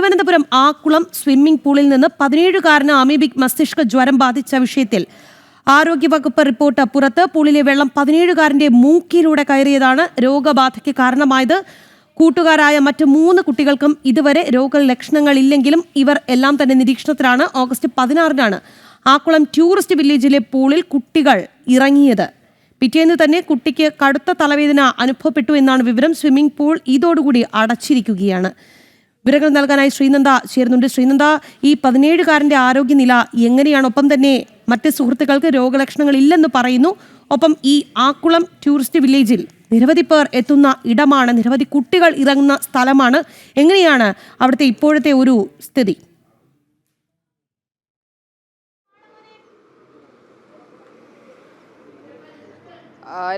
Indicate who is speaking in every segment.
Speaker 1: Thiruvananthapuram Akkulam swimming പൂളിൽ നിന്ന് 17-കാരന് amoebic മസ്തിഷ്ക ജ്വരം ബാധിച്ച വിഷയത്തിൽ ആരോഗ്യവകുപ്പ് റിപ്പോർട്ട് പുറത്ത്. പൂളിലെ വെള്ളം 17-കാരന്റെ മൂക്കിലൂടെ കയറിയതാണ് രോഗബാധയ്ക്ക് കാരണമായത്. കൂട്ടുകാരായ മറ്റ് 3 കുട്ടികൾക്കും ഇതുവരെ രോഗലക്ഷണങ്ങളില്ലെങ്കിലും ഇവർ എല്ലാം തന്നെ നിരീക്ഷണത്തിലാണ്. ഓഗസ്റ്റ് 16-നാണ് ആക്കുളം ടൂറിസ്റ്റ് വില്ലേജിലെ പൂളിൽ കുട്ടികൾ ഇറങ്ങിയത്. പിറ്റേന്ന് തന്നെ കുട്ടിക്ക് കടുത്ത തലവേദന അനുഭവപ്പെട്ടു എന്നാണ് വിവരം. സ്വിമ്മിംഗ് പൂൾ ഇതോടുകൂടി അടച്ചിരിക്കുകയാണ്. വിവരങ്ങൾ നൽകാനായി ശ്രീനന്ദ ചേരുന്നുണ്ട്. ശ്രീനന്ദ, ഈ 17-കാരന്റെ ആരോഗ്യനില എങ്ങനെയാണ്? ഒപ്പം തന്നെ മറ്റ് സുഹൃത്തുക്കൾക്ക് രോഗലക്ഷണങ്ങൾ ഇല്ലെന്ന് പറയുന്നു. ഒപ്പം ഈ ആക്കുളം ടൂറിസ്റ്റ് വില്ലേജിൽ നിരവധി പേർ എത്തുന്ന ഇടമാണ്, നിരവധി കുട്ടികൾ ഇറങ്ങുന്ന സ്ഥലമാണ്. എങ്ങനെയാണ് അവിടുത്തെ ഇപ്പോഴത്തെ ഒരു സ്ഥിതി?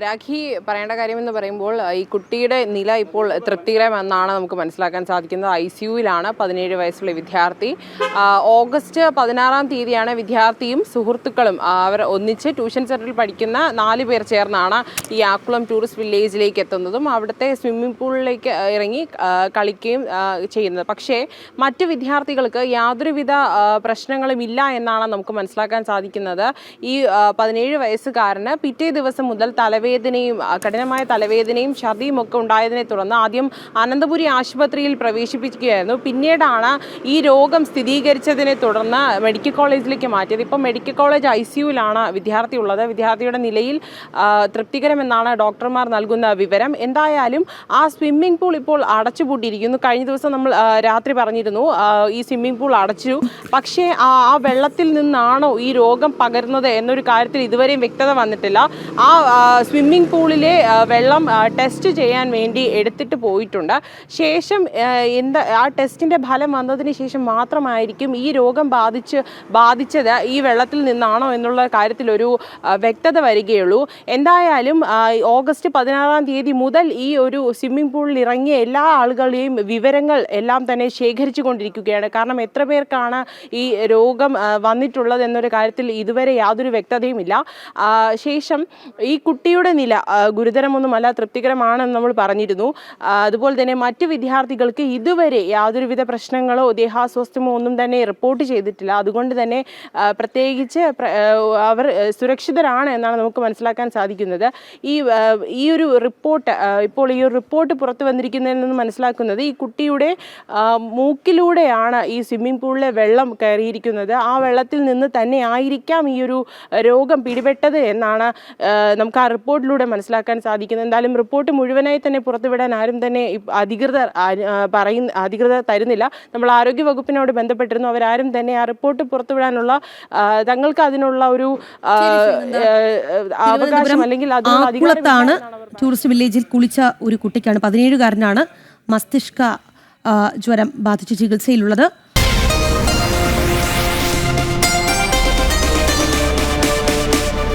Speaker 2: രാഖി, പറയേണ്ട കാര്യമെന്ന് പറയുമ്പോൾ ഈ കുട്ടിയുടെ നില ഇപ്പോൾ തൃപ്തികരമെന്നാണ് നമുക്ക് മനസ്സിലാക്കാൻ സാധിക്കുന്നത്. ICUവിലാണ് 17 വയസ്സുള്ള വിദ്യാർത്ഥി. ഓഗസ്റ്റ് 16-ാം തീയതിയാണ് വിദ്യാർത്ഥിയും സുഹൃത്തുക്കളും അവർ ഒന്നിച്ച് ട്യൂഷൻ സെന്ററിൽ പഠിക്കുന്ന 4 പേർ ചേർന്നാണ് ഈ ആക്കുളം ടൂറിസ്റ്റ് വില്ലേജിലേക്ക് എത്തുന്നതും അവിടുത്തെ സ്വിമ്മിംഗ് പൂളിലേക്ക് ഇറങ്ങി കളിക്കുകയും ചെയ്യുന്നത്. പക്ഷേ മറ്റ് വിദ്യാർത്ഥികൾക്ക് യാതൊരുവിധ പ്രശ്നങ്ങളും ഇല്ല എന്നാണ് നമുക്ക് മനസ്സിലാക്കാൻ സാധിക്കുന്നത്. ഈ 17 വയസ്സുകാരന് പിറ്റേ ദിവസം മുതൽ തലവേദനയും കഠിനമായ തലവേദനയും ഛർദിയും ഒക്കെ ഉണ്ടായതിനെ തുടർന്ന് ആദ്യം അനന്തപുരി ആശുപത്രിയിൽ പ്രവേശിപ്പിക്കുകയായിരുന്നു. പിന്നീടാണ് ഈ രോഗം സ്ഥിരീകരിച്ചതിനെ തുടർന്ന് മെഡിക്കൽ കോളേജിലേക്ക് മാറ്റിയത്. ഇപ്പം മെഡിക്കൽ കോളേജ് ICUവിലാണ് വിദ്യാർത്ഥി ഉള്ളത്. വിദ്യാർത്ഥിയുടെ നിലയിൽ തൃപ്തികരമെന്നാണ് ഡോക്ടർമാർ നൽകുന്ന വിവരം. എന്തായാലും ആ സ്വിമ്മിംഗ് പൂൾ ഇപ്പോൾ അടച്ചുപൂട്ടിയിരിക്കുന്നു. കഴിഞ്ഞ ദിവസം നമ്മൾ രാത്രി പറഞ്ഞിരുന്നു ഈ സ്വിമ്മിംഗ് പൂൾ അടച്ചു. പക്ഷേ ആ വെള്ളത്തിൽ നിന്നാണോ ഈ രോഗം പകരുന്നത് എന്നൊരു കാര്യത്തിൽ ഇതുവരെയും വ്യക്തത വന്നിട്ടില്ല. ആ സ്വിമ്മിംഗ് പൂളിലെ വെള്ളം ടെസ്റ്റ് ചെയ്യാൻ വേണ്ടി എടുത്തിട്ട് പോയിട്ടുണ്ട്. ശേഷം ആ ടെസ്റ്റിൻ്റെ ഫലം വന്നതിന് ശേഷം മാത്രമായിരിക്കും ഈ രോഗം ബാധിച്ചത് ഈ വെള്ളത്തിൽ നിന്നാണോ എന്നുള്ള കാര്യത്തിലൊരു വ്യക്തത വരികയുള്ളൂ. എന്തായാലും ഓഗസ്റ്റ് 16-ാം തീയതി മുതൽ ഈ ഒരു സ്വിമ്മിംഗ് പൂളിൽ ഇറങ്ങിയ എല്ലാ ആളുകളുടെയും വിവരങ്ങൾ എല്ലാം തന്നെ ശേഖരിച്ചു കൊണ്ടിരിക്കുകയാണ്. കാരണം എത്ര പേർക്കാണ് ഈ രോഗം വന്നിട്ടുള്ളത് എന്നൊരു കാര്യത്തിൽ ഇതുവരെ യാതൊരു വ്യക്തതയുമില്ല. ശേഷം ഈ കുട്ടിയുടെ നില ഗുരുതരമൊന്നുമല്ല, തൃപ്തികരമാണെന്ന് നമ്മൾ പറഞ്ഞിരുന്നു. അതുപോലെ തന്നെ മറ്റ് വിദ്യാർത്ഥികൾക്ക് ഇതുവരെ യാതൊരുവിധ പ്രശ്നങ്ങളോ ദേഹാസ്വാസ്ഥ്യമോ ഒന്നും തന്നെ റിപ്പോർട്ട് ചെയ്തിട്ടില്ല. അതുകൊണ്ട് തന്നെ പ്രത്യേകിച്ച് അവർ സുരക്ഷിതരാണ് എന്നാണ് നമുക്ക് മനസ്സിലാക്കാൻ സാധിക്കുന്നത്. ഈ ഒരു റിപ്പോർട്ട് ഇപ്പോൾ ഈ ഒരു റിപ്പോർട്ട് പുറത്തു വന്നിരിക്കുന്നതിൽ നിന്ന് മനസ്സിലാക്കുന്നത് ഈ കുട്ടിയുടെ മൂക്കിലൂടെയാണ് ഈ സ്വിമ്മിംഗ് പൂളിലെ വെള്ളം കയറിയിരിക്കുന്നത്. ആ വെള്ളത്തിൽ നിന്ന് തന്നെ ആയിരിക്കാം ഈ ഒരു രോഗം പിടിപെട്ടത് എന്നാണ് നമുക്ക് ആ റിപ്പോർട്ടിലൂടെ മനസ്സിലാക്കാൻ സാധിക്കുന്നത്. എന്തായാലും റിപ്പോർട്ട് മുഴുവനായി തന്നെ പുറത്തുവിടാൻ ആരും തന്നെ അധികൃതർ തരുന്നില്ല. നമ്മൾ ആരോഗ്യ വകുപ്പിനോട് ബന്ധപ്പെട്ടിരുന്നു. അവരാരും തന്നെ ആ റിപ്പോർട്ട് പുറത്തുവിടാനുള്ള തങ്ങൾക്ക് അതിനുള്ള ഒരു അവകാശം അല്ലെങ്കിൽ അതിനുള്ള അധികാരം.
Speaker 1: ടൂറിസ്റ്റ് വില്ലേജിൽ കുളിച്ച ഒരു കുട്ടിക്കാണ്, 17-കാരനാണ്, മസ്തിഷ്ക ജ്വരം ബാധിച്ച് ചികിത്സയിലുള്ളത്.